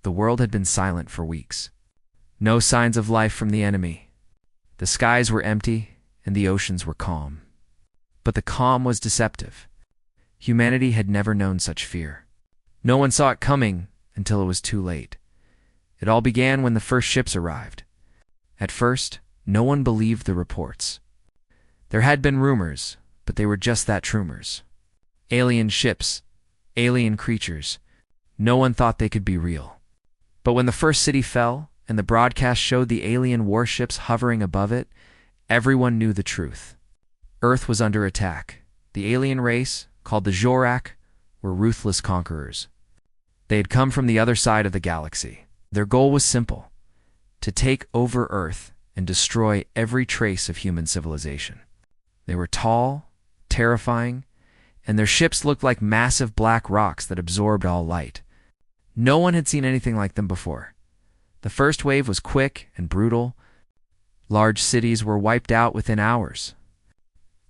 the world had been silent for weeks. No signs of life from the enemy. The skies were empty, and the oceans were calm. But the calm was deceptive. Humanity had never known such fear. No one saw it coming until it was too late. It all began when the first ships arrived. At first, no one believed the reports. There had been rumors, but they were just that, rumors. Alien ships, alien creatures. No one thought they could be real. But when the first city fell, and the broadcast showed the alien warships hovering above it, everyone knew the truth. Earth was under attack. The alien race, called the Jorak, were ruthless conquerors. They had come from the other side of the galaxy. Their goal was simple: to take over Earth and destroy every trace of human civilization. They were tall, terrifying, and their ships looked like massive black rocks that absorbed all light. No one had seen anything like them before. The first wave was quick and brutal. Large cities were wiped out within hours.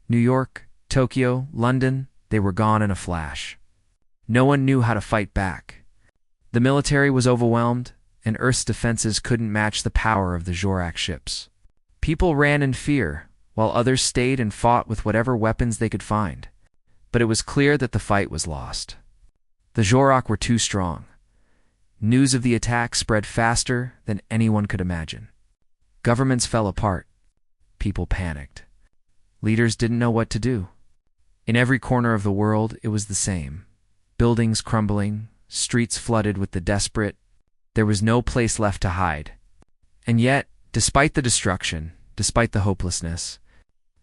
New York, Tokyo, London, they were gone in a flash. No one knew how to fight back. The military was overwhelmed, and Earth's defenses couldn't match the power of the Jorak ships. People ran in fear, while others stayed and fought with whatever weapons they could find. But it was clear that the fight was lost. The Jorak were too strong. News of the attack spread faster than anyone could imagine. Governments fell apart. People panicked. Leaders didn't know what to do. In every corner of the world, it was the same. Buildings crumbling, streets flooded with the desperate. There was no place left to hide. And yet, despite the destruction, despite the hopelessness,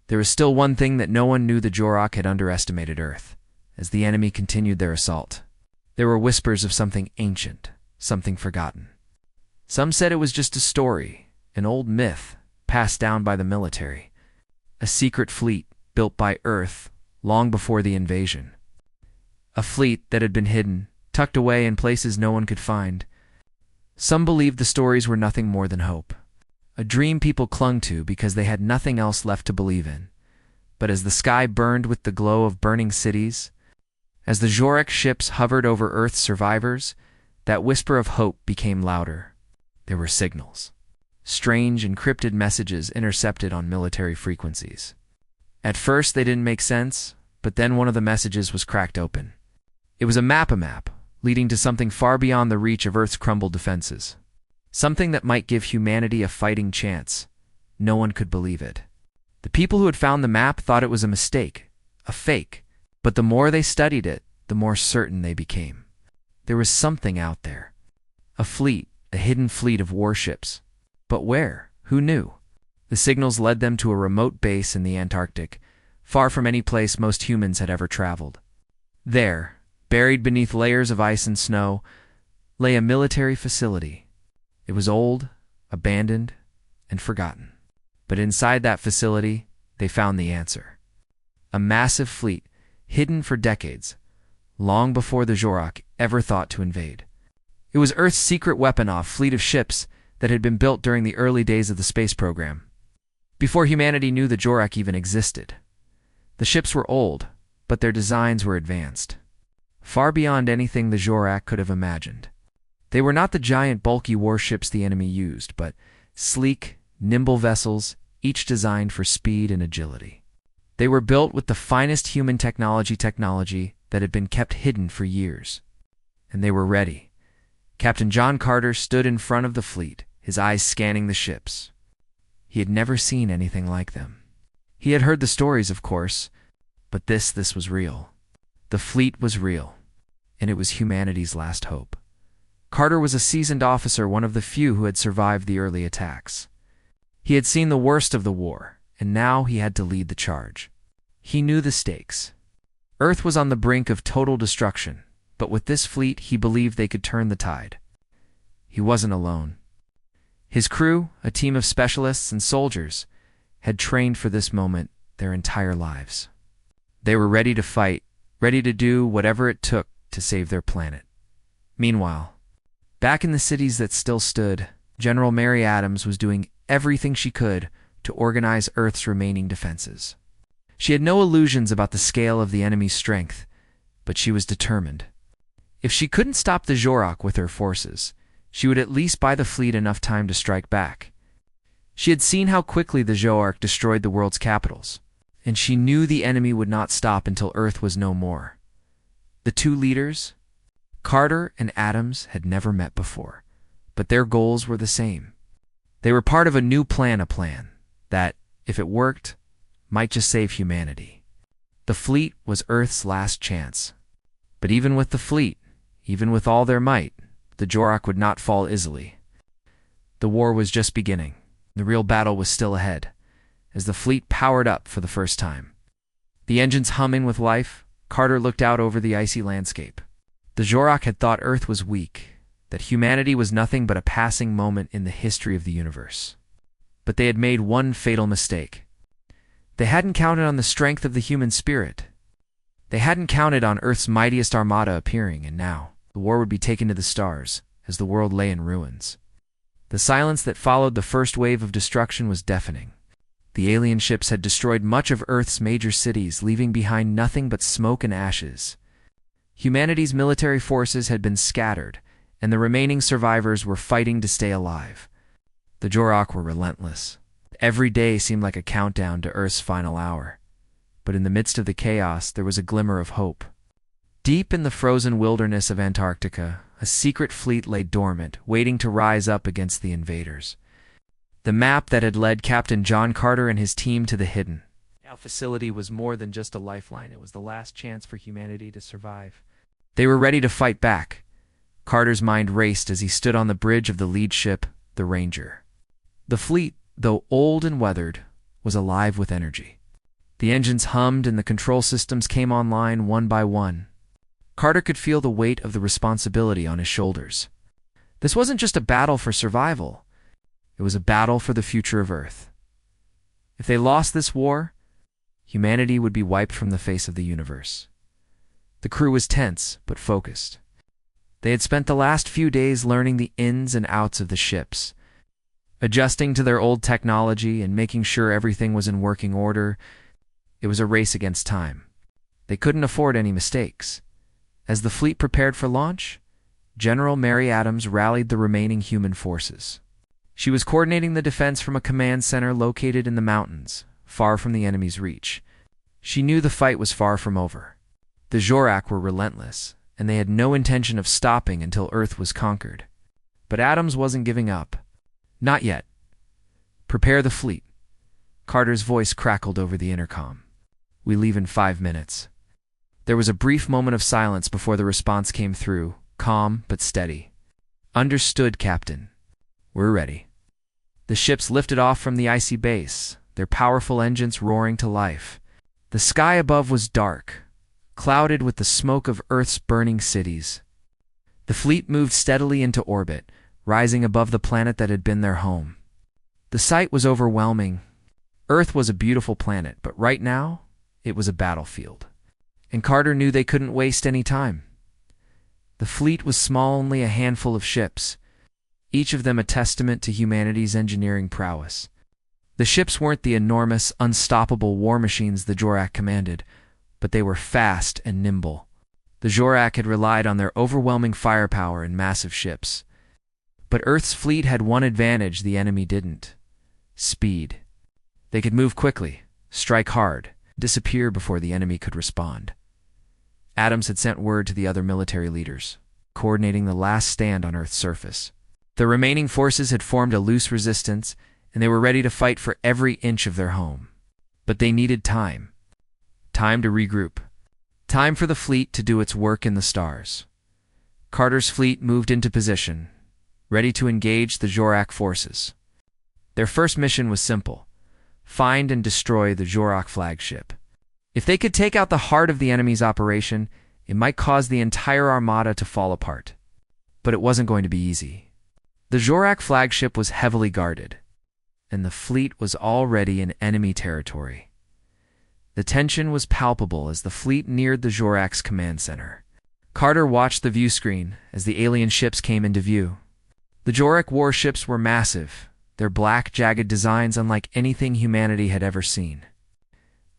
there was still one thing that no one knew: the Jorak had underestimated Earth. As the enemy continued their assault, there were whispers of something ancient, something forgotten. Some said it was just a story, an old myth passed down by the military, a secret fleet built by Earth long before the invasion. A fleet that had been hidden, tucked away in places no one could find. Some believed the stories were nothing more than hope, a dream people clung to because they had nothing else left to believe in. But as the sky burned with the glow of burning cities, as the Jorak ships hovered over Earth's survivors, that whisper of hope became louder. There were signals. Strange, encrypted messages intercepted on military frequencies. At first, they didn't make sense, but then one of the messages was cracked open. It was a map leading to something far beyond the reach of Earth's crumbled defenses. Something that might give humanity a fighting chance. No one could believe it. The people who had found the map thought it was a mistake, a fake, but the more they studied it, the more certain they became. There was something out there. A fleet, a hidden fleet of warships. But where? Who knew? The signals led them to a remote base in the Antarctic, far from any place most humans had ever traveled. There, buried beneath layers of ice and snow, lay a military facility. It was old, abandoned, and forgotten. But inside that facility, they found the answer. A massive fleet, hidden for decades, long before the Jorak ever thought to invade. It was Earth's secret weapon-off fleet of ships that had been built during the early days of the space program, before humanity knew the Jorak even existed. The ships were old, but their designs were advanced, far beyond anything the Jorak could have imagined. They were not the giant, bulky warships the enemy used, but sleek, nimble vessels, each designed for speed and agility. They were built with the finest human technology that had been kept hidden for years. And they were ready. Captain John Carter stood in front of the fleet, his eyes scanning the ships. He had never seen anything like them. He had heard the stories, of course, but this was real. The fleet was real, and it was humanity's last hope. Carter was a seasoned officer, one of the few who had survived the early attacks. He had seen the worst of the war, and now he had to lead the charge. He knew the stakes. Earth was on the brink of total destruction, but with this fleet, he believed they could turn the tide. He wasn't alone. His crew, a team of specialists and soldiers, had trained for this moment their entire lives. They were ready to fight, ready to do whatever it took to save their planet. Meanwhile, back in the cities that still stood, General Mary Adams was doing everything she could to organize Earth's remaining defenses. She had no illusions about the scale of the enemy's strength, but she was determined. If she couldn't stop the Jorak with her forces, she would at least buy the fleet enough time to strike back. She had seen how quickly the Zhoark destroyed the world's capitals, and she knew the enemy would not stop until Earth was no more. The two leaders, Carter and Adams, had never met before, but their goals were the same. They were part of a new plan, a plan that, if it worked, might just save humanity. The fleet was Earth's last chance. But even with the fleet, even with all their might, the Zhoark would not fall easily. The war was just beginning. The real battle was still ahead, as the fleet powered up for the first time. The engines humming with life, Carter looked out over the icy landscape. The Zhoark had thought Earth was weak, that humanity was nothing but a passing moment in the history of the universe. But they had made one fatal mistake. They hadn't counted on the strength of the human spirit. They hadn't counted on Earth's mightiest armada appearing, and now the war would be taken to the stars as the world lay in ruins. The silence that followed the first wave of destruction was deafening. The alien ships had destroyed much of Earth's major cities, leaving behind nothing but smoke and ashes. Humanity's military forces had been scattered, and the remaining survivors were fighting to stay alive. The Zhoark were relentless. Every day seemed like a countdown to Earth's final hour. But in the midst of the chaos, there was a glimmer of hope. Deep in the frozen wilderness of Antarctica, a secret fleet lay dormant, waiting to rise up against the invaders. The map that had led Captain John Carter and his team to the hidden facility was more than just a lifeline. It was the last chance for humanity to survive. They were ready to fight back. Carter's mind raced as he stood on the bridge of the lead ship, the Ranger. The fleet, though old and weathered, was alive with energy. The engines hummed and the control systems came online one by one. Carter could feel the weight of the responsibility on his shoulders. This wasn't just a battle for survival. It was a battle for the future of Earth. If they lost this war, humanity would be wiped from the face of the universe. The crew was tense, but focused. They had spent the last few days learning the ins and outs of the ships, adjusting to their old technology and making sure everything was in working order. It was a race against time. They couldn't afford any mistakes. As the fleet prepared for launch, General Mary Adams rallied the remaining human forces. She was coordinating the defense from a command center located in the mountains, far from the enemy's reach. She knew the fight was far from over. The Zhoark were relentless, and they had no intention of stopping until Earth was conquered. But Adams wasn't giving up. Not yet. Prepare the fleet. Carter's voice crackled over the intercom. We leave in 5 minutes. There was a brief moment of silence before the response came through, calm but steady. Understood, Captain. We're ready. The ships lifted off from the icy base, their powerful engines roaring to life. The sky above was dark, clouded with the smoke of Earth's burning cities. The fleet moved steadily into orbit, rising above the planet that had been their home. The sight was overwhelming. Earth was a beautiful planet, but right now, it was a battlefield. And Carter knew they couldn't waste any time. The fleet was small, only a handful of ships, each of them a testament to humanity's engineering prowess. The ships weren't the enormous, unstoppable war machines the Zhoark commanded, but they were fast and nimble. The Zhoark had relied on their overwhelming firepower and massive ships. But Earth's fleet had one advantage the enemy didn't: speed. They could move quickly, strike hard, disappear before the enemy could respond. Adams had sent word to the other military leaders, coordinating the last stand on Earth's surface. The remaining forces had formed a loose resistance, and they were ready to fight for every inch of their home. But they needed time. Time to regroup. Time for the fleet to do its work in the stars. Carter's fleet moved into position, ready to engage the Zhoark forces. Their first mission was simple: find and destroy the Zhoark flagship. If they could take out the heart of the enemy's operation, it might cause the entire armada to fall apart. But it wasn't going to be easy. The Zhoark flagship was heavily guarded, and the fleet was already in enemy territory. The tension was palpable as the fleet neared the Zhoark's command center. Carter watched the view screen as the alien ships came into view. The Zhoark warships were massive, their black, jagged designs unlike anything humanity had ever seen.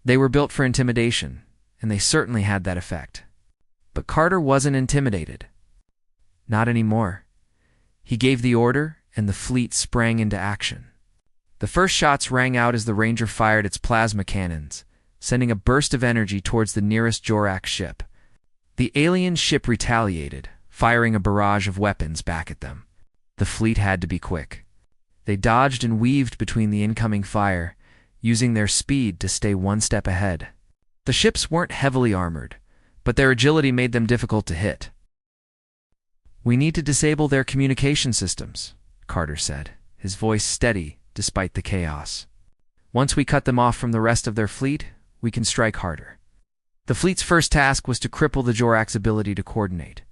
They were built for intimidation, and they certainly had that effect. But Carter wasn't intimidated. Not anymore. He gave the order, and the fleet sprang into action. The first shots rang out as the Ranger fired its plasma cannons, sending a burst of energy towards the nearest Jorak ship. The alien ship retaliated, firing a barrage of weapons back at them. The fleet had to be quick. They dodged and weaved between the incoming fire, using their speed to stay one step ahead. The ships weren't heavily armored, but their agility made them difficult to hit. "We need to disable their communication systems," Carter said, his voice steady despite the chaos. "Once we cut them off from the rest of their fleet, we can strike harder." The fleet's first task was to cripple the Jorak's ability to coordinate.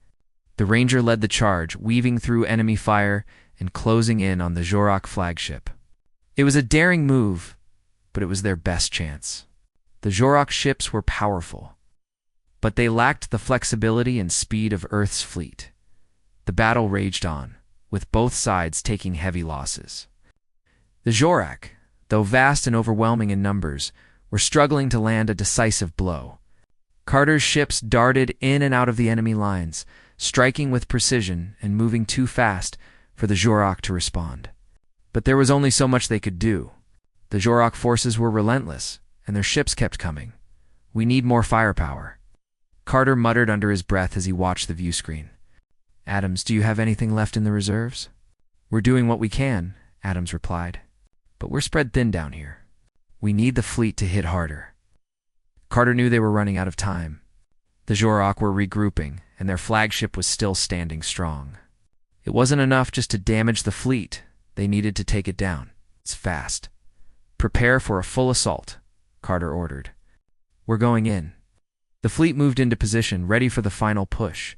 The Ranger led the charge, weaving through enemy fire and closing in on the Jorak flagship. It was a daring move, but it was their best chance. The Jorak ships were powerful, but they lacked the flexibility and speed of Earth's fleet. The battle raged on, with both sides taking heavy losses. The Jorak, though vast and overwhelming in numbers, were struggling to land a decisive blow. Carter's ships darted in and out of the enemy lines, striking with precision and moving too fast for the Jorak to respond. But there was only so much they could do. The Jorak forces were relentless, and their ships kept coming. "We need more firepower," Carter muttered under his breath as he watched the view screen. "Adams, do you have anything left in the reserves?" "We're doing what we can," Adams replied. "But we're spread thin down here. We need the fleet to hit harder." Carter knew they were running out of time. The Jorak were regrouping, and their flagship was still standing strong. It wasn't enough just to damage the fleet. They needed to take it down. It's fast. "Prepare for a full assault," Carter ordered. "We're going in." The fleet moved into position, ready for the final push.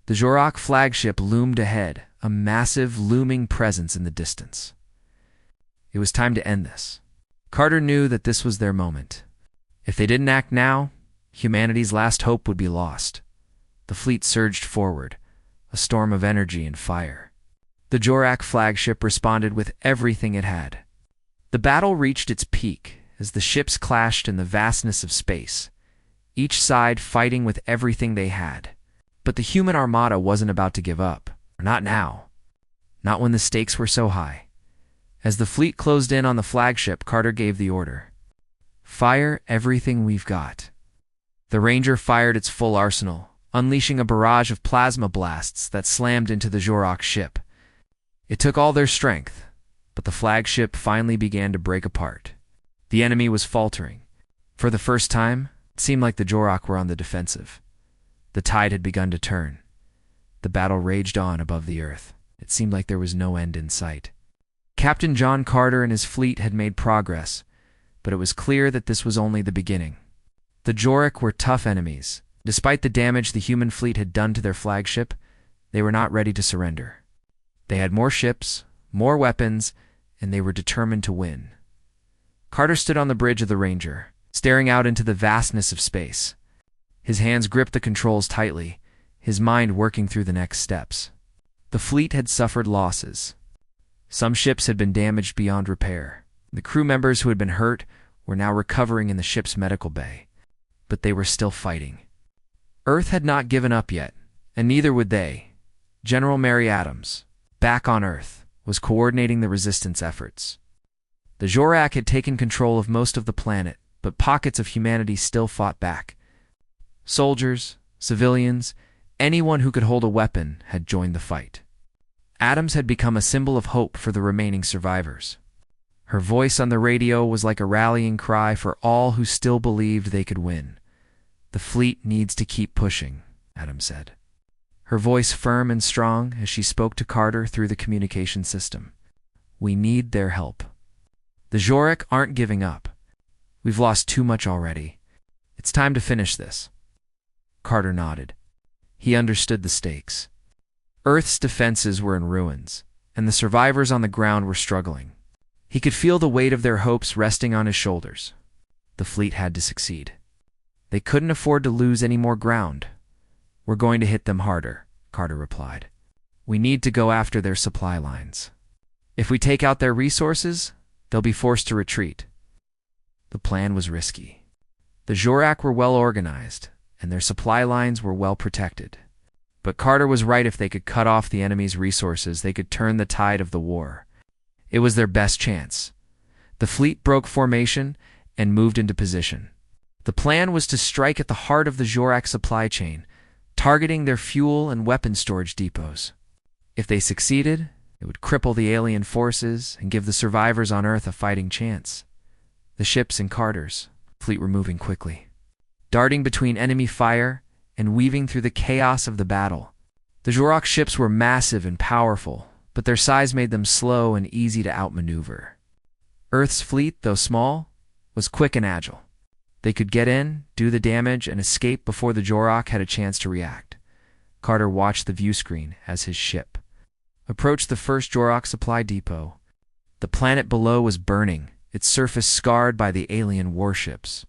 The Jorak flagship loomed ahead, a massive, looming presence in the distance. It was time to end this. Carter knew that this was their moment. If they didn't act now, humanity's last hope would be lost. The fleet surged forward, a storm of energy and fire. The Jorak flagship responded with everything it had. The battle reached its peak as the ships clashed in the vastness of space, each side fighting with everything they had. But the human armada wasn't about to give up. Not now. Not when the stakes were so high. As the fleet closed in on the flagship, Carter gave the order. "Fire everything we've got." The Ranger fired its full arsenal, unleashing a barrage of plasma blasts that slammed into the Jorak ship. It took all their strength, but the flagship finally began to break apart. The enemy was faltering. For the first time, it seemed like the Jorak were on the defensive. The tide had begun to turn. The battle raged on above the earth. It seemed like there was no end in sight. Captain John Carter and his fleet had made progress, but it was clear that this was only the beginning. The Jorak were tough enemies. Despite the damage the human fleet had done to their flagship, they were not ready to surrender. They had more ships, more weapons, and they were determined to win. Carter stood on the bridge of the Ranger, staring out into the vastness of space. His hands gripped the controls tightly, his mind working through the next steps. The fleet had suffered losses. Some ships had been damaged beyond repair. The crew members who had been hurt were now recovering in the ship's medical bay, but they were still fighting. Earth had not given up yet, and neither would they. General Mary Adams, back on Earth, was coordinating the resistance efforts. The Jorak had taken control of most of the planet, but pockets of humanity still fought back. Soldiers, civilians, anyone who could hold a weapon had joined the fight. Adams had become a symbol of hope for the remaining survivors. Her voice on the radio was like a rallying cry for all who still believed they could win. "The fleet needs to keep pushing," Adams said. Her voice firm and strong as she spoke to Carter through the communication system. "We need their help. The Jorak aren't giving up. We've lost too much already. It's time to finish this." Carter nodded. He understood the stakes. Earth's defenses were in ruins, and the survivors on the ground were struggling. He could feel the weight of their hopes resting on his shoulders. The fleet had to succeed. They couldn't afford to lose any more ground. "We're going to hit them harder," Carter replied. "We need to go after their supply lines. If we take out their resources, they'll be forced to retreat." The plan was risky. The Jorak were well organized, and their supply lines were well protected. But Carter was right. If they could cut off the enemy's resources, they could turn the tide of the war. It was their best chance. The fleet broke formation and moved into position. The plan was to strike at the heart of the Jorak supply chain, targeting their fuel and weapon storage depots. If they succeeded, it would cripple the alien forces and give the survivors on Earth a fighting chance. The ships in Carter's fleet were moving quickly, darting between enemy fire and weaving through the chaos of the battle. The Jorak ships were massive and powerful, but their size made them slow and easy to outmaneuver. Earth's fleet, though small, was quick and agile. They could get in, do the damage, and escape before the Jorak had a chance to react. Carter watched the view screen as his ship approached the first Jorak supply depot. The planet below was burning, its surface scarred by the alien warships.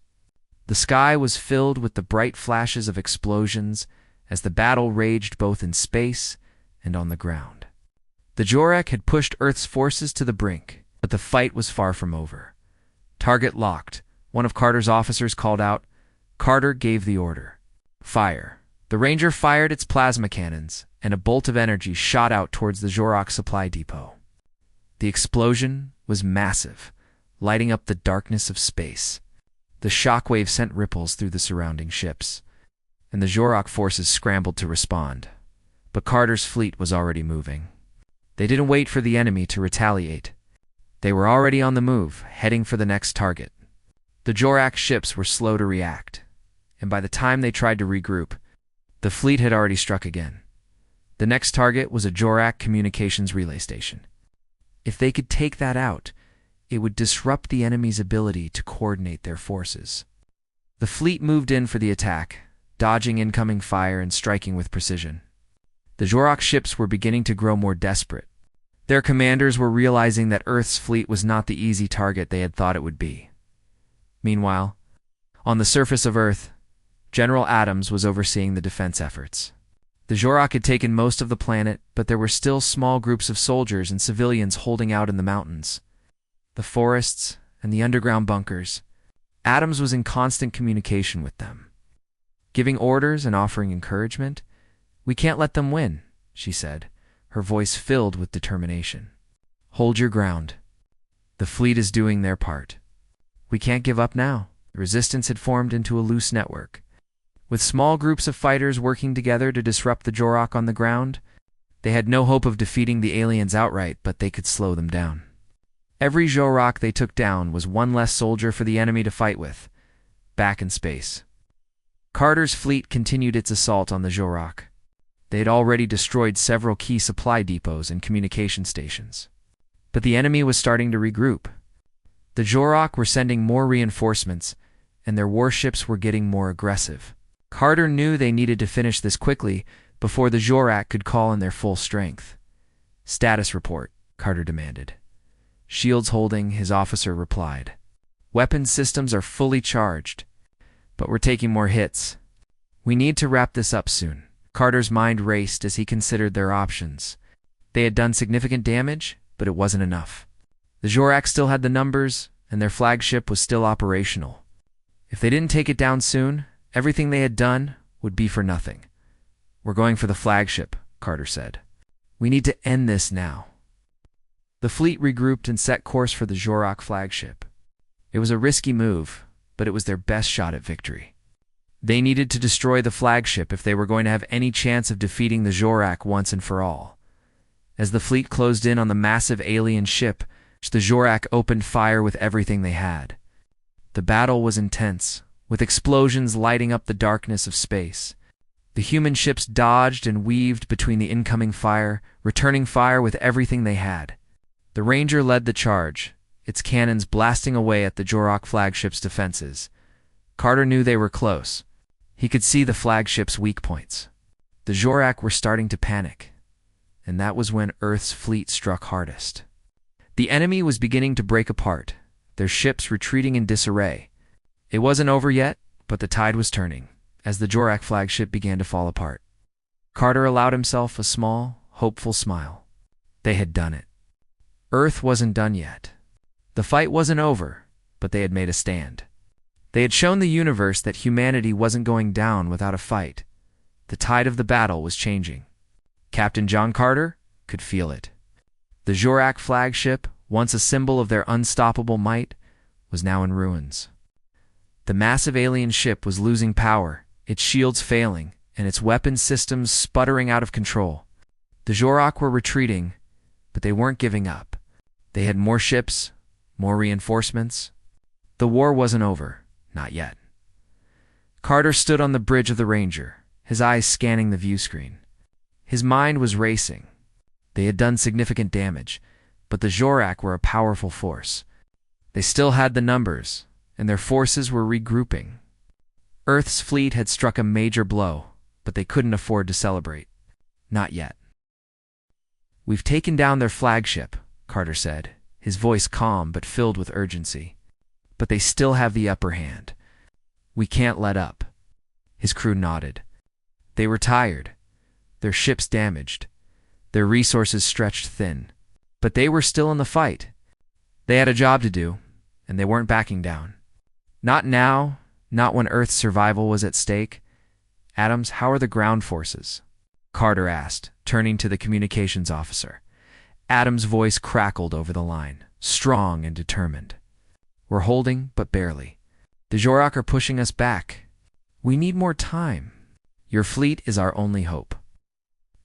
The sky was filled with the bright flashes of explosions as the battle raged both in space and on the ground. The Jorak had pushed Earth's forces to the brink, but the fight was far from over. Target locked, one of Carter's officers called out. Carter gave the order. Fire. The Ranger fired its plasma cannons, and a bolt of energy shot out towards the Jorak supply depot. The explosion was massive, lighting up the darkness of space. The shockwave sent ripples through the surrounding ships, and the Jorak forces scrambled to respond. But Carter's fleet was already moving. They didn't wait for the enemy to retaliate. They were already on the move, heading for the next target. The Jorak ships were slow to react, and by the time they tried to regroup, the fleet had already struck again. The next target was a Jorak communications relay station. If they could take that out, it would disrupt the enemy's ability to coordinate their forces. The fleet moved in for the attack, dodging incoming fire and striking with precision. The Jorak ships were beginning to grow more desperate. Their commanders were realizing that Earth's fleet was not the easy target they had thought it would be. Meanwhile, on the surface of Earth, General Adams was overseeing the defense efforts. The Jorak had taken most of the planet, but there were still small groups of soldiers and civilians holding out in the mountains, the forests, and the underground bunkers. Adams was in constant communication with them, giving orders and offering encouragement. "We can't let them win," she said, her voice filled with determination. "Hold your ground. The fleet is doing their part. We can't give up now." The resistance had formed into a loose network, with small groups of fighters working together to disrupt the Jorak on the ground. They had no hope of defeating the aliens outright, but they could slow them down. Every Jorak they took down was one less soldier for the enemy to fight with. Back in space, Carter's fleet continued its assault on the Jorak. They had already destroyed several key supply depots and communication stations. But the enemy was starting to regroup. The Jorak were sending more reinforcements, and their warships were getting more aggressive. Carter knew they needed to finish this quickly before the Jorak could call in their full strength. "Status report," Carter demanded. Shields holding, his officer replied. "Weapons systems are fully charged, but we're taking more hits. We need to wrap this up soon." Carter's mind raced as he considered their options. They had done significant damage, but it wasn't enough. The Jorak still had the numbers, and their flagship was still operational. If they didn't take it down soon, everything they had done would be for nothing. "We're going for the flagship," Carter said. "We need to end this now." The fleet regrouped and set course for the Jorak flagship. It was a risky move, but it was their best shot at victory. They needed to destroy the flagship if they were going to have any chance of defeating the Jorak once and for all. As the fleet closed in on the massive alien ship, the Jorak opened fire with everything they had. The battle was intense, with explosions lighting up the darkness of space. The human ships dodged and weaved between the incoming fire, returning fire with everything they had. The Ranger led the charge, its cannons blasting away at the Jorak flagship's defenses. Carter knew they were close. He could see the flagship's weak points. The Jorak were starting to panic, and that was when Earth's fleet struck hardest. The enemy was beginning to break apart, their ships retreating in disarray. It wasn't over yet, but the tide was turning, as the Jorak flagship began to fall apart. Carter allowed himself a small, hopeful smile. They had done it. Earth wasn't done yet. The fight wasn't over, but they had made a stand. They had shown the universe that humanity wasn't going down without a fight. The tide of the battle was changing. Captain John Carter could feel it. The Jorak flagship, once a symbol of their unstoppable might, was now in ruins. The massive alien ship was losing power, its shields failing, and its weapons systems sputtering out of control. The Jorak were retreating, but they weren't giving up. They had more ships, more reinforcements. The war wasn't over, not yet. Carter stood on the bridge of the Ranger, his eyes scanning the view screen. His mind was racing. They had done significant damage, but the Jorak were a powerful force. They still had the numbers, and their forces were regrouping. Earth's fleet had struck a major blow, but they couldn't afford to celebrate. Not yet. "We've taken down their flagship," Carter said, his voice calm but filled with urgency. "But they still have the upper hand. We can't let up." His crew nodded. They were tired, their ships damaged, their resources stretched thin. But they were still in the fight. They had a job to do, and they weren't backing down. Not now, not when Earth's survival was at stake. "Adams, how are the ground forces?" Carter asked, turning to the communications officer. Adams' voice crackled over the line, strong and determined. "We're holding, but barely. The Jorak are pushing us back. We need more time. Your fleet is our only hope."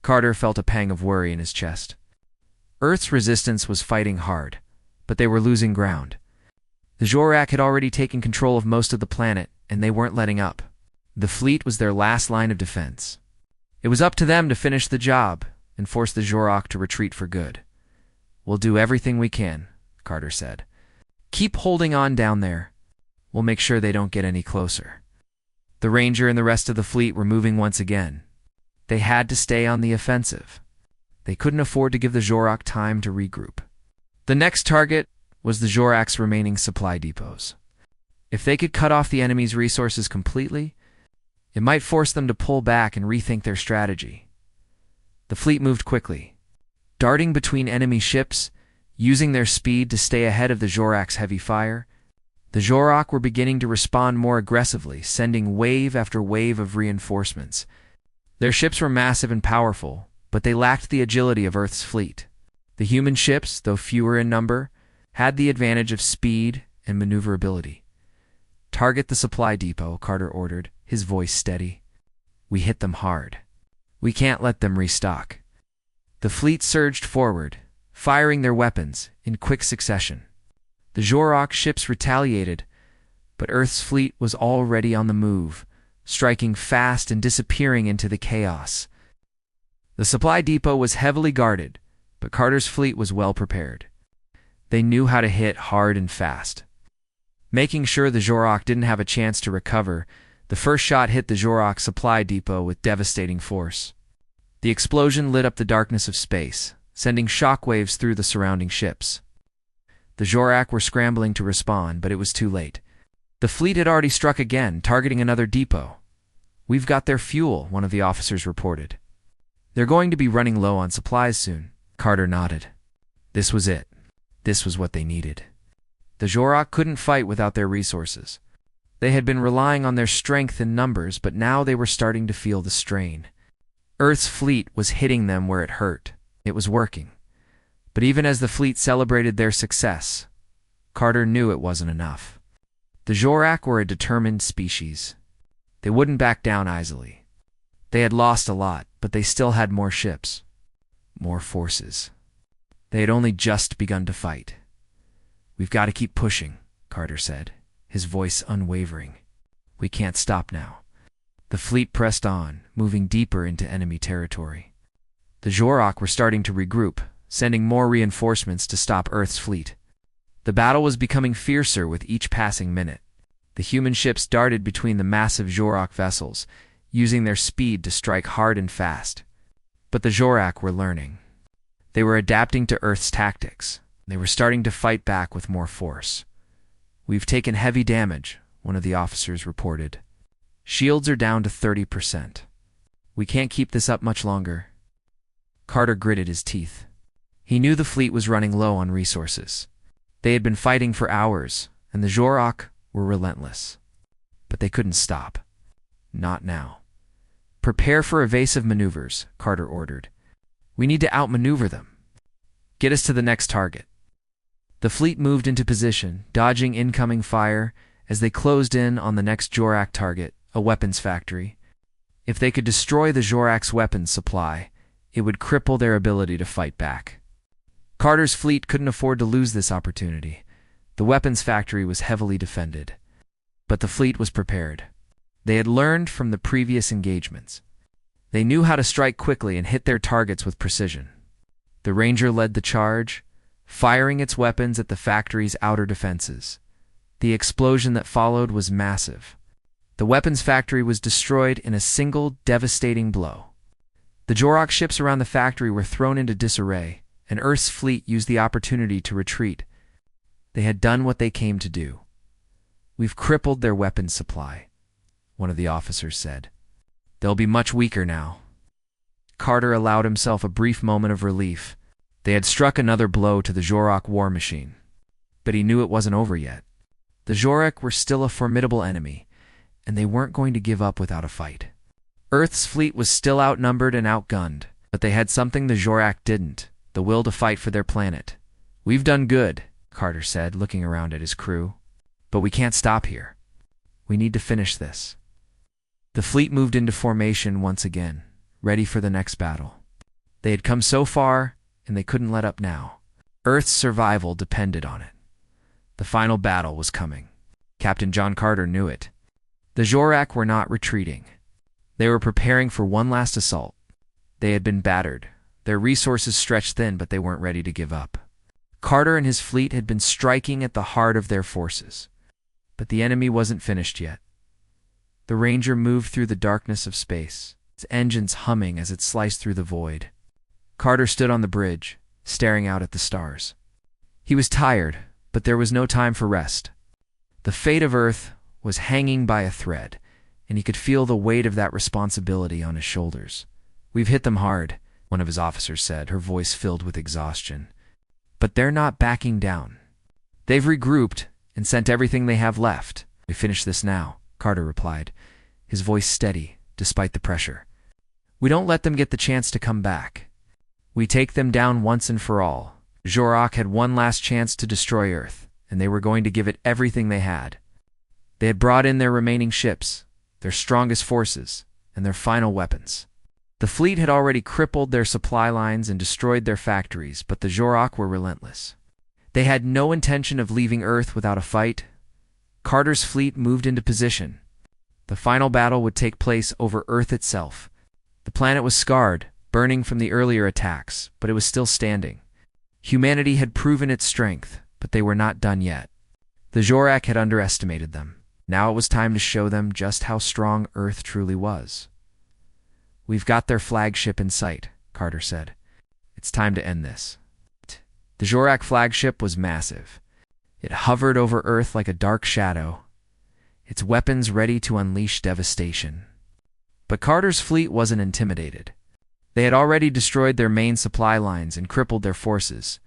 Carter felt a pang of worry in his chest. Earth's resistance was fighting hard, but they were losing ground. The Jorak had already taken control of most of the planet, and they weren't letting up. The fleet was their last line of defense. It was up to them to finish the job and force the Jorak to retreat for good. "We'll do everything we can," Carter said. "Keep holding on down there. We'll make sure they don't get any closer." The Ranger and the rest of the fleet were moving once again. They had to stay on the offensive. They couldn't afford to give the Jorak time to regroup. The next target was the Jorak's remaining supply depots. If they could cut off the enemy's resources completely, it might force them to pull back and rethink their strategy. The fleet moved quickly, darting between enemy ships, using their speed to stay ahead of the Jorak's heavy fire. The Jorak were beginning to respond more aggressively, sending wave after wave of reinforcements. Their ships were massive and powerful, but they lacked the agility of Earth's fleet. The human ships, though fewer in number, had the advantage of speed and maneuverability. "Target the supply depot," Carter ordered, his voice steady. "We hit them hard. We can't let them restock." The fleet surged forward, firing their weapons in quick succession. The Jorak ships retaliated, but Earth's fleet was already on the move, striking fast and disappearing into the chaos. The supply depot was heavily guarded, but Carter's fleet was well prepared. They knew how to hit hard and fast. Making sure the Jorak didn't have a chance to recover, the first shot hit the Jorak supply depot with devastating force. The explosion lit up the darkness of space, sending shockwaves through the surrounding ships. The Jorak were scrambling to respond, but it was too late. The fleet had already struck again, targeting another depot. "We've got their fuel," one of the officers reported. "They're going to be running low on supplies soon." Carter nodded. This was it. This was what they needed. The Jorak couldn't fight without their resources. They had been relying on their strength in numbers, but now they were starting to feel the strain. Earth's fleet was hitting them where it hurt. It was working. But even as the fleet celebrated their success, Carter knew it wasn't enough. The Jorak were a determined species. They wouldn't back down easily. They had lost a lot, but they still had more ships, more forces. They had only just begun to fight. "We've got to keep pushing," Carter said, his voice unwavering. "We can't stop now." The fleet pressed on, moving deeper into enemy territory. The Jorak were starting to regroup, sending more reinforcements to stop Earth's fleet. The battle was becoming fiercer with each passing minute. The human ships darted between the massive Jorak vessels, using their speed to strike hard and fast. But the Jorak were learning. They were adapting to Earth's tactics. They were starting to fight back with more force. "We've taken heavy damage," one of the officers reported. "Shields are down to 30%. We can't keep this up much longer." Carter gritted his teeth. He knew the fleet was running low on resources. They had been fighting for hours, and the Jorak were relentless. But they couldn't stop. Not now. Prepare for evasive maneuvers, Carter ordered. We need to outmaneuver them. Get us to the next target. The fleet moved into position, dodging incoming fire as they closed in on the next Jorak target, a weapons factory. If they could destroy the Jorak's weapons supply, it would cripple their ability to fight back. Carter's fleet couldn't afford to lose this opportunity. The weapons factory was heavily defended. But the fleet was prepared. They had learned from the previous engagements. They knew how to strike quickly and hit their targets with precision. The Ranger led the charge, firing its weapons at the factory's outer defenses. The explosion that followed was massive. The weapons factory was destroyed in a single devastating blow. The Jorak ships around the factory were thrown into disarray, and Earth's fleet used the opportunity to retreat. They had done what they came to do. We've crippled their weapons supply, one of the officers said. They'll be much weaker now. Carter allowed himself a brief moment of relief. They had struck another blow to the Jorak war machine. But he knew it wasn't over yet. The Jorak were still a formidable enemy, and they weren't going to give up without a fight. Earth's fleet was still outnumbered and outgunned, but they had something the Jorak didn't, the will to fight for their planet. We've done good, Carter said, looking around at his crew. But we can't stop here. We need to finish this. The fleet moved into formation once again, ready for the next battle. They had come so far, and they couldn't let up now. Earth's survival depended on it. The final battle was coming. Captain John Carter knew it. The Jorak were not retreating. They were preparing for one last assault. They had been battered, their resources stretched thin, but they weren't ready to give up. Carter and his fleet had been striking at the heart of their forces. But the enemy wasn't finished yet. The Ranger moved through the darkness of space, its engines humming as it sliced through the void. Carter stood on the bridge, staring out at the stars. He was tired, but there was no time for rest. The fate of Earth was hanging by a thread, and he could feel the weight of that responsibility on his shoulders. We've hit them hard, one of his officers said, her voice filled with exhaustion. But they're not backing down. They've regrouped and sent everything they have left. We finish this now, Carter replied, his voice steady despite the pressure. We don't let them get the chance to come back. We take them down once and for all. Jorak had one last chance to destroy Earth, and they were going to give it everything they had. They had brought in their remaining ships, their strongest forces, and their final weapons. The fleet had already crippled their supply lines and destroyed their factories, but the Jorak were relentless. They had no intention of leaving Earth without a fight. Carter's fleet moved into position. The final battle would take place over Earth itself. The planet was scarred, burning from the earlier attacks, but it was still standing. Humanity had proven its strength, but they were not done yet. The Jorak had underestimated them. Now it was time to show them just how strong Earth truly was. We've got their flagship in sight, Carter said. It's time to end this. The Jorak flagship was massive. It hovered over Earth like a dark shadow, its weapons ready to unleash devastation. But Carter's fleet wasn't intimidated. They had already destroyed their main supply lines and crippled their forces.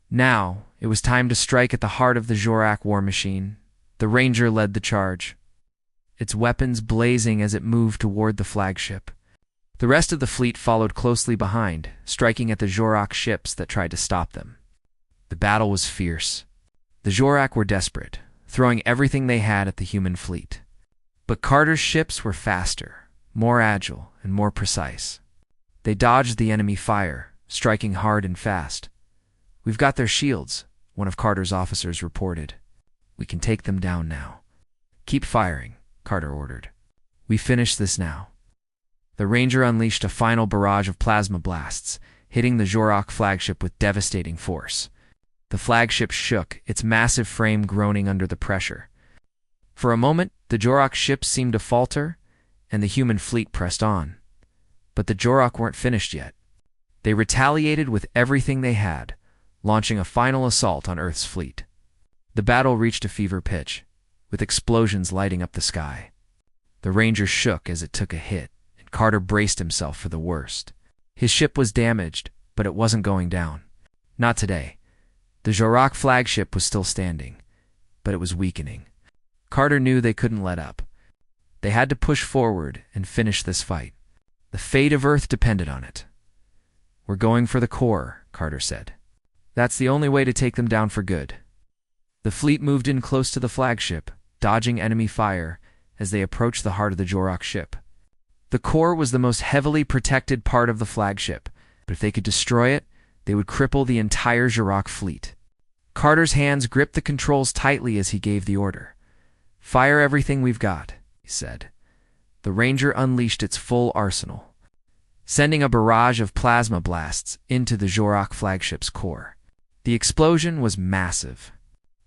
Now, it was time to strike at the heart of the Jorak war machine. The Ranger led the charge, its weapons blazing as it moved toward the flagship. The rest of the fleet followed closely behind, striking at the Jorak ships that tried to stop them. The battle was fierce. The Jorak were desperate, throwing everything they had at the human fleet. But Carter's ships were faster, more agile, and more precise. They dodged the enemy fire, striking hard and fast. We've got their shields, one of Carter's officers reported. We can take them down now. Keep firing, Carter ordered. We finish this now. The Ranger unleashed a final barrage of plasma blasts, hitting the Jorak flagship with devastating force. The flagship shook, its massive frame groaning under the pressure. For a moment, the Jorak ships seemed to falter, and the human fleet pressed on. But the Jorak weren't finished yet. They retaliated with everything they had, launching a final assault on Earth's fleet. The battle reached a fever pitch, with explosions lighting up the sky. The Ranger shook as it took a hit, and Carter braced himself for the worst. His ship was damaged, but it wasn't going down. Not today. The Jorak flagship was still standing, but it was weakening. Carter knew they couldn't let up. They had to push forward and finish this fight. The fate of Earth depended on it. "We're going for the core," Carter said. "That's the only way to take them down for good." The fleet moved in close to the flagship, dodging enemy fire as they approached the heart of the Jorok ship. The core was the most heavily protected part of the flagship, but if they could destroy it, they would cripple the entire Jorok fleet. Carter's hands gripped the controls tightly as he gave the order. "Fire everything we've got," he said. The Ranger unleashed its full arsenal, sending a barrage of plasma blasts into the Jorok flagship's core. The explosion was massive.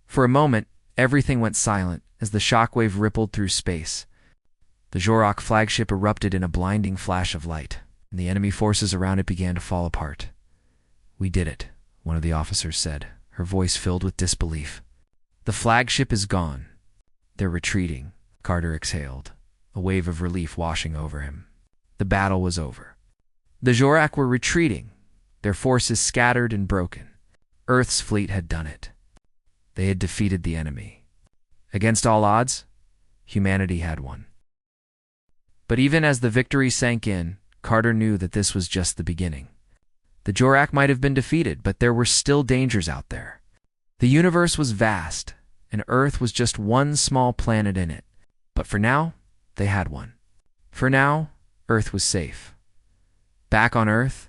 For a moment, everything went silent as the shockwave rippled through space. The Jorok flagship erupted in a blinding flash of light, and the enemy forces around it began to fall apart. "We did it," one of the officers said, her voice filled with disbelief. "The flagship is gone. They're retreating," Carter exhaled, a wave of relief washing over him. The battle was over. The Jorok were retreating, their forces scattered and broken. Earth's fleet had done it. They had defeated the enemy. Against all odds, humanity had won. But even as the victory sank in, Carter knew that this was just the beginning. The Jorok might have been defeated, but there were still dangers out there. The universe was vast, and Earth was just one small planet in it. But for now, they had one. For now, Earth was safe. Back on Earth,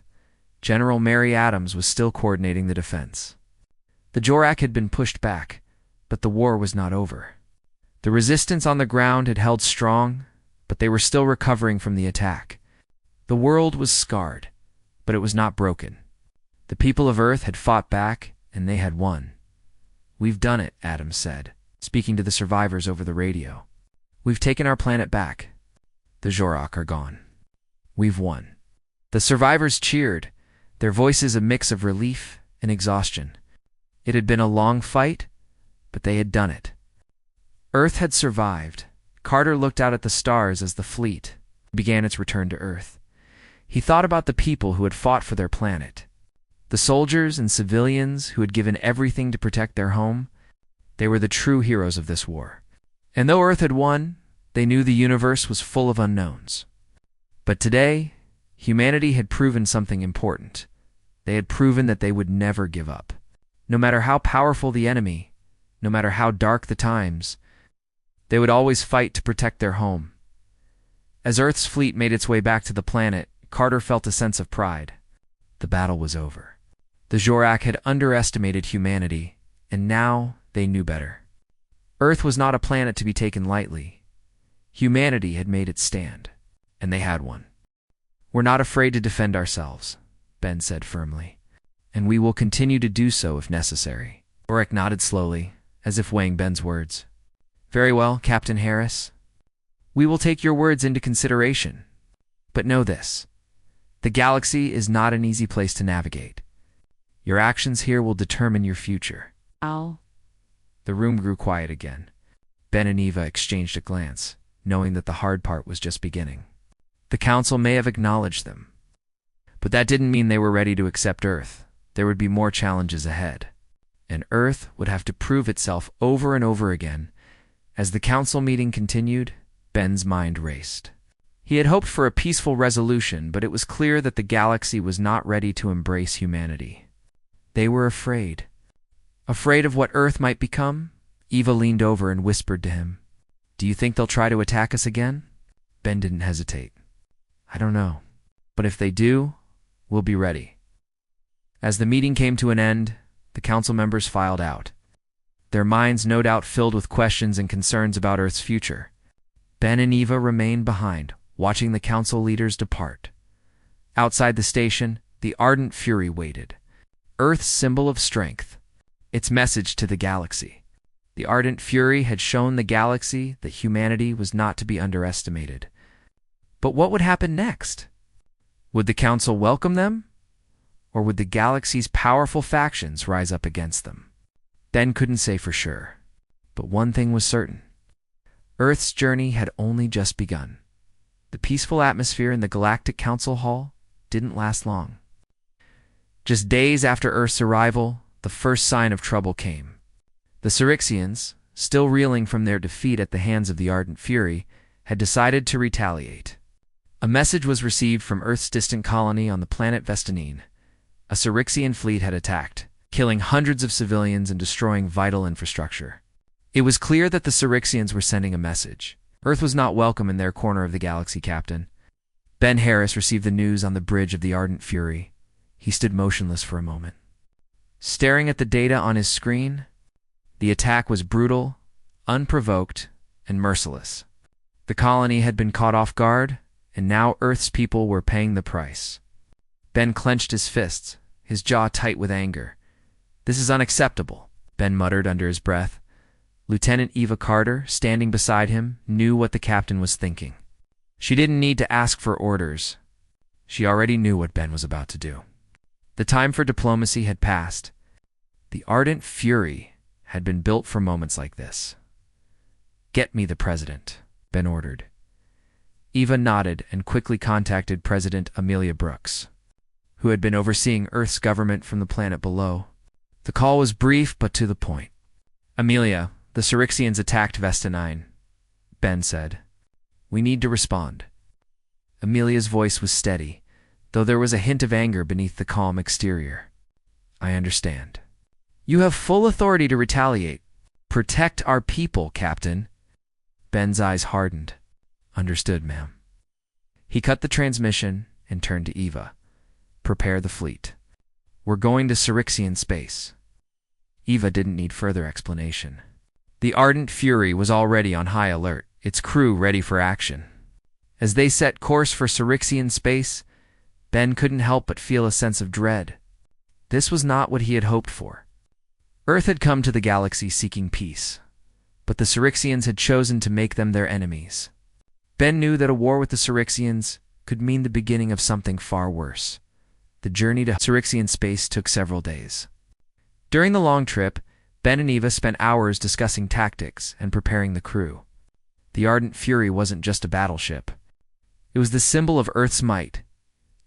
General Mary Adams was still coordinating the defense. The Jorok had been pushed back, but the war was not over. The resistance on the ground had held strong, but they were still recovering from the attack. The world was scarred, but it was not broken. The people of Earth had fought back, and they had won. "We've done it," Adams said, speaking to the survivors over the radio. "We've taken our planet back. The Jorok are gone. We've won." The survivors cheered, their voices a mix of relief and exhaustion. It had been a long fight, but they had done it. Earth had survived. Carter looked out at the stars as the fleet began its return to Earth. He thought about the people who had fought for their planet. The soldiers and civilians who had given everything to protect their home. They were the true heroes of this war. And though Earth had won, they knew the universe was full of unknowns. But today, humanity had proven something important. They had proven that they would never give up. No matter how powerful the enemy, no matter how dark the times, they would always fight to protect their home. As Earth's fleet made its way back to the planet, Carter felt a sense of pride. The battle was over. The Jorok had underestimated humanity, and now they knew better. Earth was not a planet to be taken lightly. Humanity had made its stand, and they had one. "We're not afraid to defend ourselves," Ben said firmly, "and we will continue to do so if necessary." Oric nodded slowly, as if weighing Ben's words. "Very well, Captain Harris. We will take your words into consideration. But know this. The galaxy is not an easy place to navigate. Your actions here will determine your future." Ow. The room grew quiet again. Ben and Eva exchanged a glance, knowing that the hard part was just beginning. The Council may have acknowledged them, but that didn't mean they were ready to accept Earth. There would be more challenges ahead, and Earth would have to prove itself over and over again. As the Council meeting continued, Ben's mind raced. He had hoped for a peaceful resolution, but it was clear that the galaxy was not ready to embrace humanity. They were afraid. Afraid of what Earth might become? Eva leaned over and whispered to him, "Do you think they'll try to attack us again?" Ben didn't hesitate. "I don't know. But if they do, we'll be ready." As the meeting came to an end, the council members filed out, their minds no doubt filled with questions and concerns about Earth's future. Ben and Eva remained behind, watching the council leaders depart. Outside the station, the Ardent Fury waited, Earth's symbol of strength, its message to the galaxy. The Ardent Fury had shown the galaxy that humanity was not to be underestimated. But what would happen next? Would the council welcome them? Or would the galaxy's powerful factions rise up against them? Ben couldn't say for sure. But one thing was certain. Earth's journey had only just begun. The peaceful atmosphere in the Galactic Council Hall didn't last long. Just days after Earth's arrival, the first sign of trouble came. The Syrixians, still reeling from their defeat at the hands of the Ardent Fury, had decided to retaliate. A message was received from Earth's distant colony on the planet Vestinine. A Cyrixian fleet had attacked, killing hundreds of civilians and destroying vital infrastructure. It was clear that the Cyrixians were sending a message. Earth was not welcome in their corner of the galaxy, Captain. Ben Harris received the news on the bridge of the Ardent Fury. He stood motionless for a moment, staring at the data on his screen. The attack was brutal, unprovoked, and merciless. The colony had been caught off guard, and now Earth's people were paying the price. Ben clenched his fists, his jaw tight with anger. "This is unacceptable," Ben muttered under his breath. Lieutenant Eva Carter, standing beside him, knew what the captain was thinking. She didn't need to ask for orders. She already knew what Ben was about to do. The time for diplomacy had passed. The Ardent Fury had been built for moments like this. "Get me the president," Ben ordered. Eva nodded and quickly contacted President Amelia Brooks, who had been overseeing Earth's government from the planet below. The call was brief but to the point. "Amelia, the Cyrixians attacked Vestinine," Ben said. "We need to respond." Amelia's voice was steady, though there was a hint of anger beneath the calm exterior. "I understand. You have full authority to retaliate. Protect our people, Captain." Ben's eyes hardened. "Understood, ma'am." He cut the transmission and turned to Eva. "Prepare the fleet. We're going to Cyrixian space." Eva didn't need further explanation. The Ardent Fury was already on high alert, its crew ready for action. As they set course for Cyrixian space, Ben couldn't help but feel a sense of dread. This was not what he had hoped for. Earth had come to the galaxy seeking peace, but the Cyrixians had chosen to make them their enemies. Ben knew that a war with the Cyrixians could mean the beginning of something far worse. The journey to Cyrixian space took several days. During the long trip, Ben and Eva spent hours discussing tactics and preparing the crew. The Ardent Fury wasn't just a battleship. It was the symbol of Earth's might,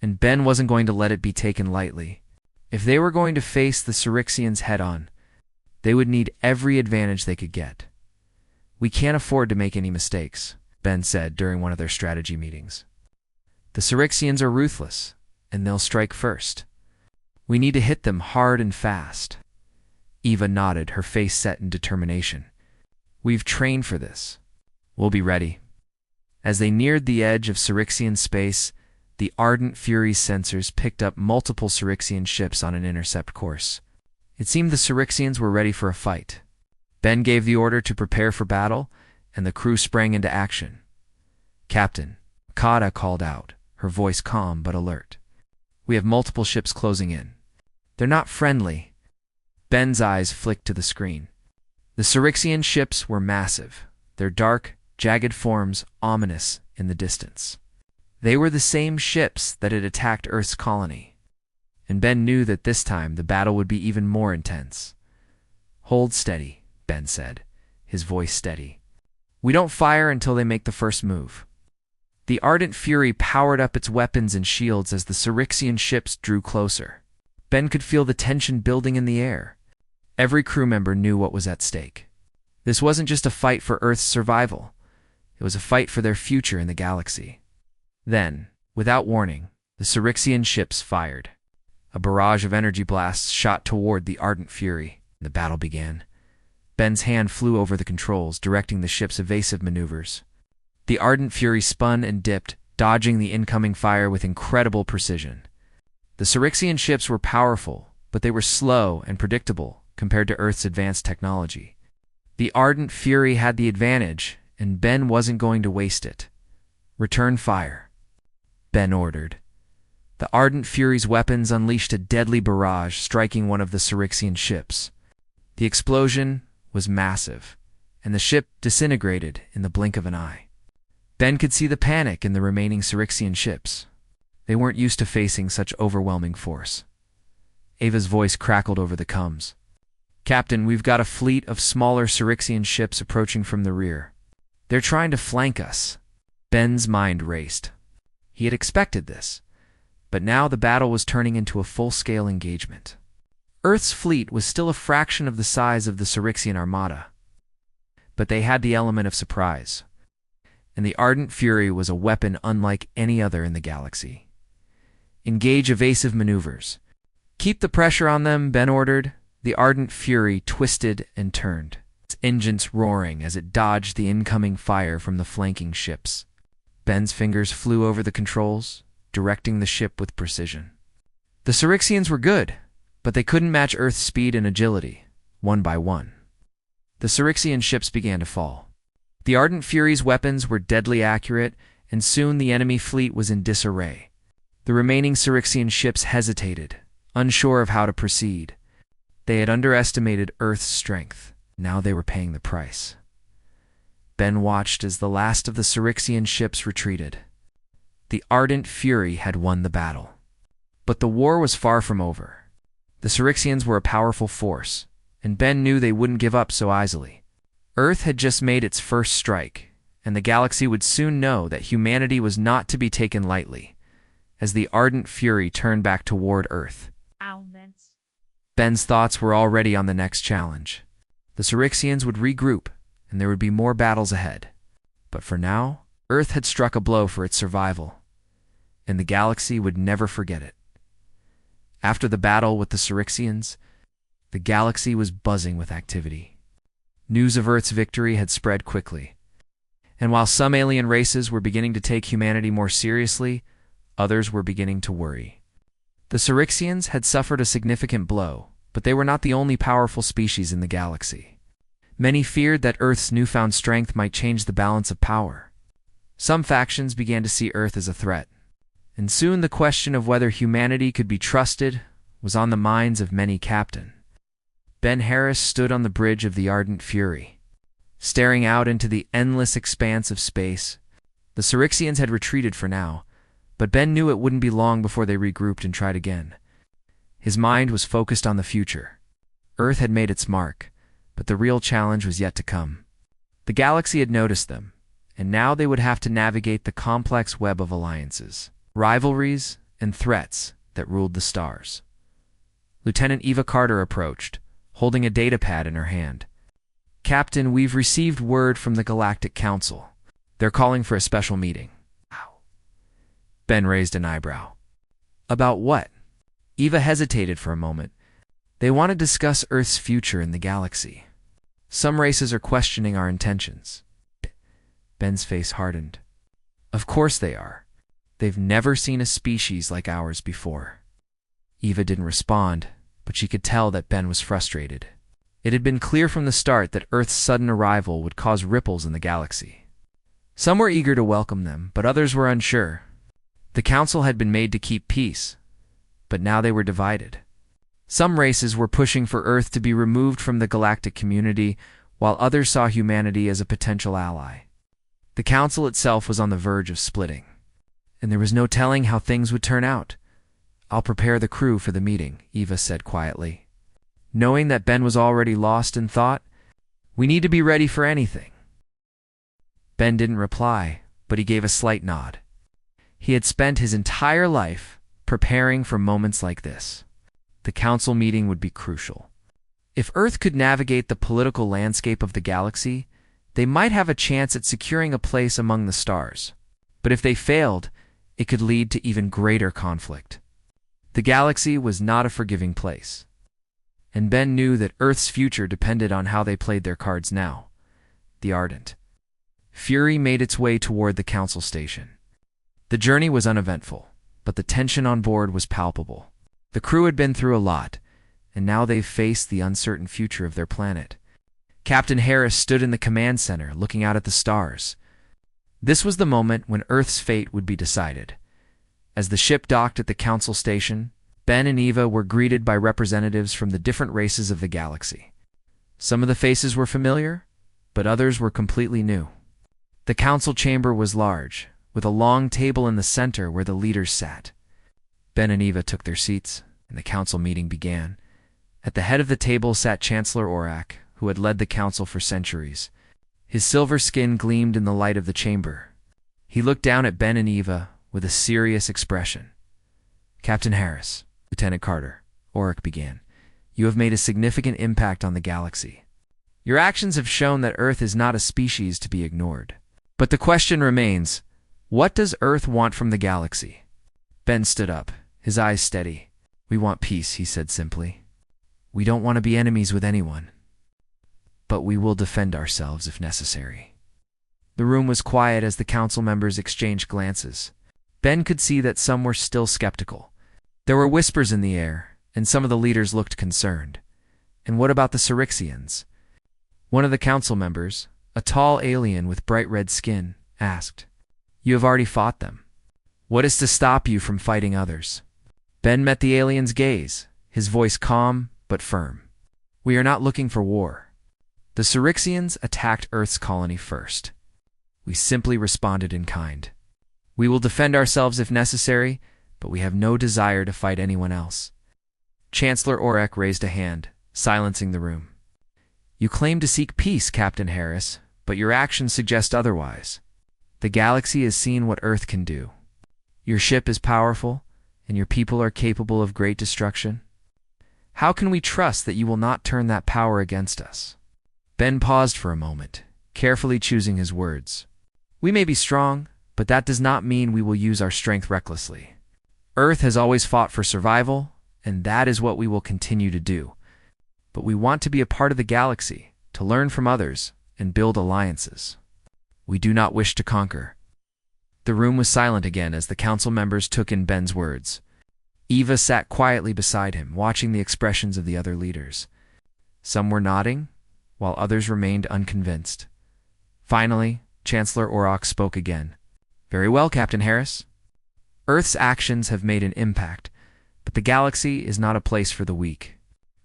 and Ben wasn't going to let it be taken lightly. If they were going to face the Cyrixians head-on, they would need every advantage they could get. "We can't afford to make any mistakes," Ben said during one of their strategy meetings. "The Cyrixians are ruthless, and they'll strike first. We need to hit them hard and fast." Eva nodded, her face set in determination. "We've trained for this. We'll be ready." As they neared the edge of Cyrixian space, the Ardent Fury's sensors picked up multiple Cyrixian ships on an intercept course. It seemed the Cyrixians were ready for a fight. Ben gave the order to prepare for battle, and the crew sprang into action. "Captain," Kada called out, her voice calm but alert. "We have multiple ships closing in. They're not friendly." Ben's eyes flicked to the screen. The Cyrixian ships were massive, their dark, jagged forms ominous in the distance. They were the same ships that had attacked Earth's colony, and Ben knew that this time the battle would be even more intense. "Hold steady," Ben said, his voice steady. "We don't fire until they make the first move." The Ardent Fury powered up its weapons and shields as the Cyrixian ships drew closer. Ben could feel the tension building in the air. Every crew member knew what was at stake. This wasn't just a fight for Earth's survival. It was a fight for their future in the galaxy. Then, without warning, the Cyrixian ships fired. A barrage of energy blasts shot toward the Ardent Fury. The battle began. Ben's hand flew over the controls, directing the ship's evasive maneuvers. The Ardent Fury spun and dipped, dodging the incoming fire with incredible precision. The Cyrixian ships were powerful, but they were slow and predictable compared to Earth's advanced technology. The Ardent Fury had the advantage, and Ben wasn't going to waste it. "Return fire," Ben ordered. The Ardent Fury's weapons unleashed a deadly barrage, striking one of the Cyrixian ships. The explosion was massive, and the ship disintegrated in the blink of an eye. Ben could see the panic in the remaining Cyrixian ships. They weren't used to facing such overwhelming force. Ava's voice crackled over the comms. "Captain, we've got a fleet of smaller Cyrixian ships approaching from the rear. They're trying to flank us." Ben's mind raced. He had expected this, but now the battle was turning into a full-scale engagement. Earth's fleet was still a fraction of the size of the Cyrixian Armada, but they had the element of surprise. and the Ardent Fury was a weapon unlike any other in the galaxy. Engage evasive maneuvers. Keep the pressure on them, Ben ordered. The Ardent Fury twisted and turned, its engines roaring as it dodged the incoming fire from the flanking ships. Ben's fingers flew over the controls, directing the ship with precision. The Syrixians were good, but they couldn't match Earth's speed and agility, one by one. The Syrixian ships began to fall. The Ardent Fury's weapons were deadly accurate, and soon the enemy fleet was in disarray. The remaining Syrixian ships hesitated, unsure of how to proceed. They had underestimated Earth's strength. Now they were paying the price. Ben watched as the last of the Syrixian ships retreated. The Ardent Fury had won the battle. But the war was far from over. The Syrixians were a powerful force, and Ben knew they wouldn't give up so easily. Earth had just made its first strike, and the galaxy would soon know that humanity was not to be taken lightly, as the Ardent Fury turned back toward Earth. Ben's thoughts were already on the next challenge. The Syrixians would regroup, and there would be more battles ahead. But for now, Earth had struck a blow for its survival, and the galaxy would never forget it. After the battle with the Syrixians, the galaxy was buzzing with activity. News of Earth's victory had spread quickly, and while some alien races were beginning to take humanity more seriously, others were beginning to worry. The Syrixians had suffered a significant blow, but they were not the only powerful species in the galaxy. Many feared that Earth's newfound strength might change the balance of power. Some factions began to see Earth as a threat, and soon the question of whether humanity could be trusted was on the minds of many captains. Ben Harris stood on the bridge of the Ardent Fury, staring out into the endless expanse of space. The Syrixians had retreated for now, but Ben knew it wouldn't be long before they regrouped and tried again. His mind was focused on the future. Earth had made its mark, but the real challenge was yet to come. The galaxy had noticed them, and now they would have to navigate the complex web of alliances, rivalries, and threats that ruled the stars. Lieutenant Eva Carter approached, holding a datapad in her hand. "Captain, we've received word from the Galactic Council. They're calling for a special meeting." Ben raised an eyebrow. "About what?" Eva hesitated for a moment. "They want to discuss Earth's future in the galaxy. Some races are questioning our intentions." Ben's face hardened. "Of course they are. They've never seen a species like ours before." Eva didn't respond, but she could tell that Ben was frustrated. It had been clear from the start that Earth's sudden arrival would cause ripples in the galaxy. Some were eager to welcome them, but others were unsure. The Council had been made to keep peace, but now they were divided. Some races were pushing for Earth to be removed from the galactic community, while others saw humanity as a potential ally. The Council itself was on the verge of splitting, and there was no telling how things would turn out. "I'll prepare the crew for the meeting," Eva said quietly. Knowing that Ben was already lost in thought, "We need to be ready for anything." Ben didn't reply, but he gave a slight nod. He had spent his entire life preparing for moments like this. The Council meeting would be crucial. If Earth could navigate the political landscape of the galaxy, they might have a chance at securing a place among the stars. But if they failed, it could lead to even greater conflict. The galaxy was not a forgiving place, and Ben knew that Earth's future depended on how they played their cards now. The Ardent Fury made its way toward the Council station. The journey was uneventful, but the tension on board was palpable. The crew had been through a lot, and now they faced the uncertain future of their planet. Captain Harris stood in the command center, looking out at the stars. This was the moment when Earth's fate would be decided. As the ship docked at the Council station, Ben and Eva were greeted by representatives from the different races of the galaxy. Some of the faces were familiar, but others were completely new. The Council chamber was large, with a long table in the center where the leaders sat. Ben and Eva took their seats, and the Council meeting began. At the head of the table sat Chancellor Orak, who had led the Council for centuries. His silver skin gleamed in the light of the chamber. He looked down at Ben and Eva with a serious expression. "Captain Harris, Lieutenant Carter," Orak began, "you have made a significant impact on the galaxy. Your actions have shown that Earth is not a species to be ignored. But the question remains, what does Earth want from the galaxy? Ben stood up, his eyes steady. We want peace, he said simply. We don't want to be enemies with anyone. But we will defend ourselves if necessary. The room was quiet as the council members exchanged glances. Ben could see that some were still skeptical. There were whispers in the air, and some of the leaders looked concerned. And what about the Syrixians? One of the council members, a tall alien with bright red skin, asked. You have already fought them. What is to stop you from fighting others? Ben met the alien's gaze, his voice calm but firm. We are not looking for war. The Syrixians attacked Earth's colony first. We simply responded in kind. We will defend ourselves if necessary, but we have no desire to fight anyone else. Chancellor Orek raised a hand, silencing the room. You claim to seek peace, Captain Harris, but your actions suggest otherwise. The galaxy has seen what Earth can do. Your ship is powerful, and your people are capable of great destruction. How can we trust that you will not turn that power against us? Ben paused for a moment, carefully choosing his words. We may be strong, but that does not mean we will use our strength recklessly. Earth has always fought for survival, and that is what we will continue to do. But we want to be a part of the galaxy, to learn from others, and build alliances. We do not wish to conquer. The room was silent again as the council members took in Ben's words. Eva sat quietly beside him, watching the expressions of the other leaders. Some were nodding, while others remained unconvinced. Finally, Chancellor Orok spoke again. Very well, Captain Harris. Earth's actions have made an impact, but the galaxy is not a place for the weak.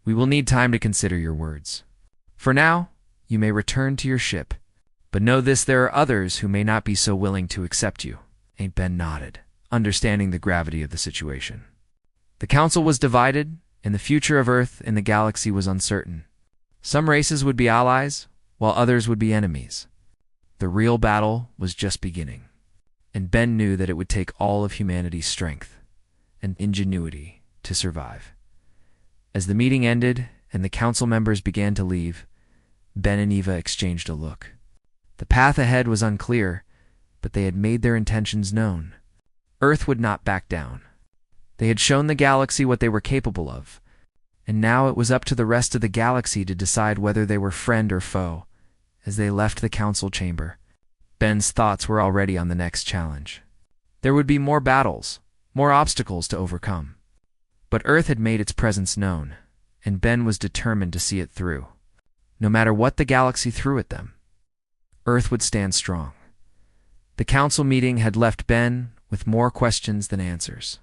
We will need time to consider your words. For now, you may return to your ship, but know this, there are others who may not be so willing to accept you. Ben nodded, understanding the gravity of the situation. The council was divided, and the future of Earth in the galaxy was uncertain. Some races would be allies, while others would be enemies. The real battle was just beginning, and Ben knew that it would take all of humanity's strength and ingenuity to survive. As the meeting ended and the council members began to leave, Ben and Eva exchanged a look. The path ahead was unclear, but they had made their intentions known. Earth would not back down. They had shown the galaxy what they were capable of, and now it was up to the rest of the galaxy to decide whether they were friend or foe. As they left the council chamber, Ben's thoughts were already on the next challenge. There would be more battles, more obstacles to overcome. But Earth had made its presence known, and Ben was determined to see it through. No matter what the galaxy threw at them, Earth would stand strong. The council meeting had left Ben with more questions than answers.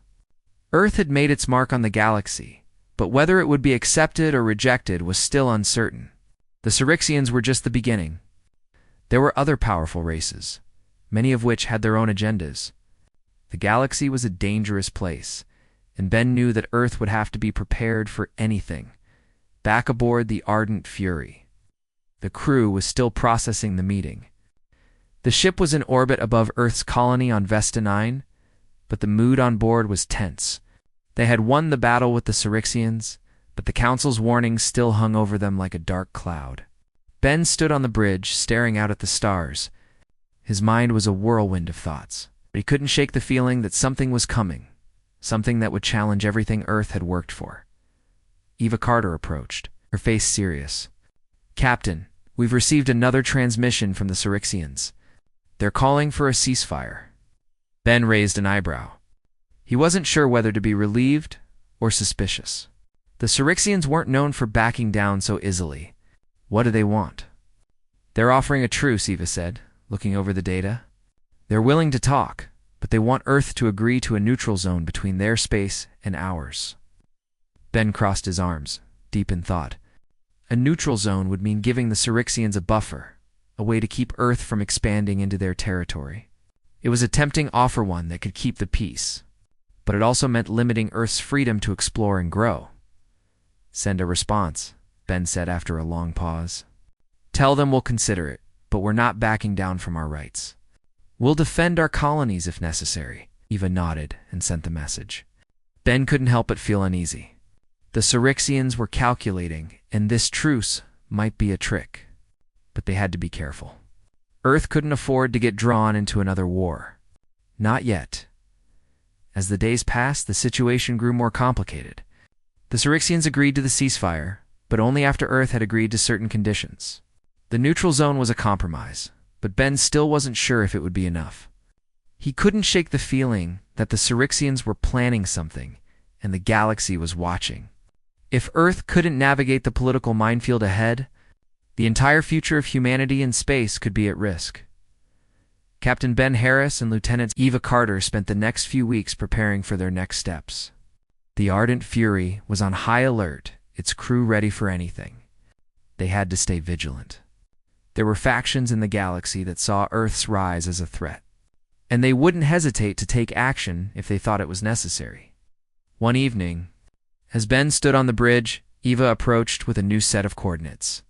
Earth had made its mark on the galaxy, but whether it would be accepted or rejected was still uncertain. The Syrixians were just the beginning. There were other powerful races, many of which had their own agendas. The galaxy was a dangerous place, and Ben knew that Earth would have to be prepared for anything. Back aboard the Ardent Fury, the crew was still processing the meeting. The ship was in orbit above Earth's colony on Vesta 9, but the mood on board was tense. They had won the battle with the Syrixians, but the council's warnings still hung over them like a dark cloud. Ben stood on the bridge, staring out at the stars. His mind was a whirlwind of thoughts, but he couldn't shake the feeling that something was coming, something that would challenge everything Earth had worked for. Eva Carter approached, her face serious. Captain, we've received another transmission from the Syrixians. They're calling for a ceasefire. Ben raised an eyebrow. He wasn't sure whether to be relieved or suspicious. The Syrixians weren't known for backing down so easily. What do they want? They're offering a truce, Eva said, looking over the data. They're willing to talk, but they want Earth to agree to a neutral zone between their space and ours. Ben crossed his arms, deep in thought. A neutral zone would mean giving the Syrixians a buffer, a way to keep Earth from expanding into their territory. It was a tempting offer, one that could keep the peace, but it also meant limiting Earth's freedom to explore and grow. Send a response, Ben said after a long pause. Tell them we'll consider it, but we're not backing down from our rights. We'll defend our colonies if necessary. Eva nodded and sent the message. Ben couldn't help but feel uneasy. The Syrixians were calculating, and this truce might be a trick. But they had to be careful. Earth couldn't afford to get drawn into another war. Not yet. As the days passed, the situation grew more complicated. The Cyrixians agreed to the ceasefire, but only after Earth had agreed to certain conditions. The neutral zone was a compromise, but Ben still wasn't sure if it would be enough. He couldn't shake the feeling that the Cyrixians were planning something, and the galaxy was watching. If Earth couldn't navigate the political minefield ahead, the entire future of humanity in space could be at risk. Captain Ben Harris and Lieutenant Eva Carter spent the next few weeks preparing for their next steps. The Ardent Fury was on high alert, its crew ready for anything. They had to stay vigilant. There were factions in the galaxy that saw Earth's rise as a threat, and they wouldn't hesitate to take action if they thought it was necessary. One evening, as Ben stood on the bridge, Eva approached with a new set of coordinates.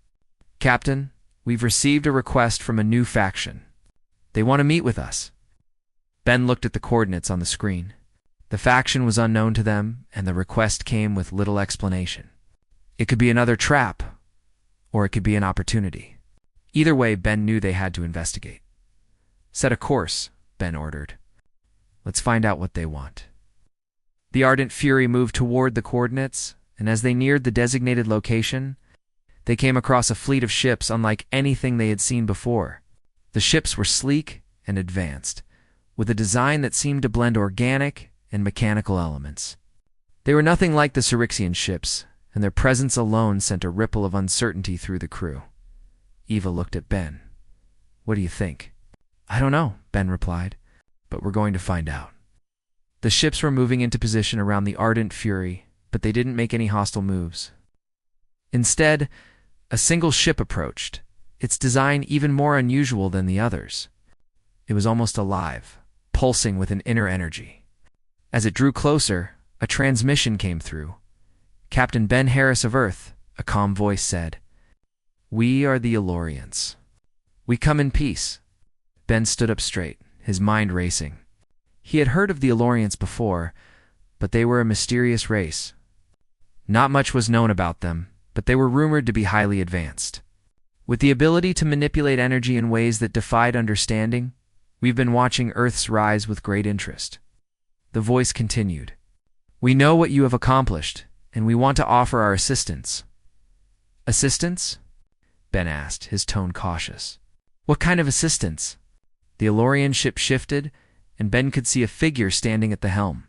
"Captain, we've received a request from a new faction. They want to meet with us." Ben looked at the coordinates on the screen. The faction was unknown to them, and the request came with little explanation. It could be another trap, or it could be an opportunity. Either way, Ben knew they had to investigate. "Set a course," Ben ordered. "Let's find out what they want." The Ardent Fury moved toward the coordinates, and as they neared the designated location, they came across a fleet of ships unlike anything they had seen before. The ships were sleek and advanced, with a design that seemed to blend organic and mechanical elements. They were nothing like the Cyrixian ships, and their presence alone sent a ripple of uncertainty through the crew. Eva looked at Ben. "What do you think?" "I don't know," Ben replied, "but we're going to find out." The ships were moving into position around the Ardent Fury, but they didn't make any hostile moves. Instead, a single ship approached, its design even more unusual than the others. It was almost alive, pulsing with an inner energy. As it drew closer, a transmission came through. "Captain Ben Harris of Earth," a calm voice said. "We are the Elorians. We come in peace." Ben stood up straight, his mind racing. He had heard of the Elorians before, but they were a mysterious race. Not much was known about them, but they were rumored to be highly advanced. With the ability to manipulate energy in ways that defied understanding, we've been watching Earth's rise with great interest. The voice continued. "We know what you have accomplished, and we want to offer our assistance." "Assistance?" Ben asked, his tone cautious. "What kind of assistance?" The Elorian ship shifted, and Ben could see a figure standing at the helm.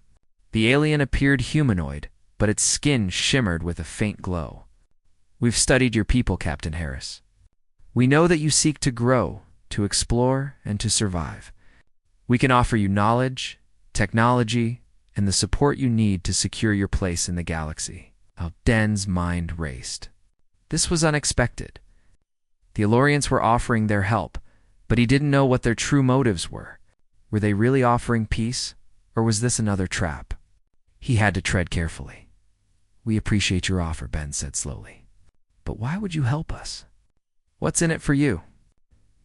The alien appeared humanoid, but its skin shimmered with a faint glow. "We've studied your people, Captain Harris. We know that you seek to grow, to explore, and to survive. We can offer you knowledge, technology, and the support you need to secure your place in the galaxy." Ben's mind raced. This was unexpected. The Elorians were offering their help, but he didn't know what their true motives were. Were they really offering peace, or was this another trap? He had to tread carefully. "We appreciate your offer," Ben said slowly. "But why would you help us? What's in it for you?"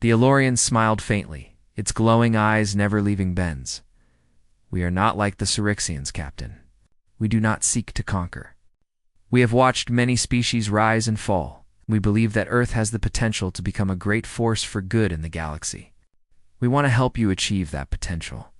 The Elorian smiled faintly, its glowing eyes never leaving Ben's. "We are not like the Cyrixians, Captain. We do not seek to conquer. We have watched many species rise and fall. We believe that Earth has the potential to become a great force for good in the galaxy. We want to help you achieve that potential."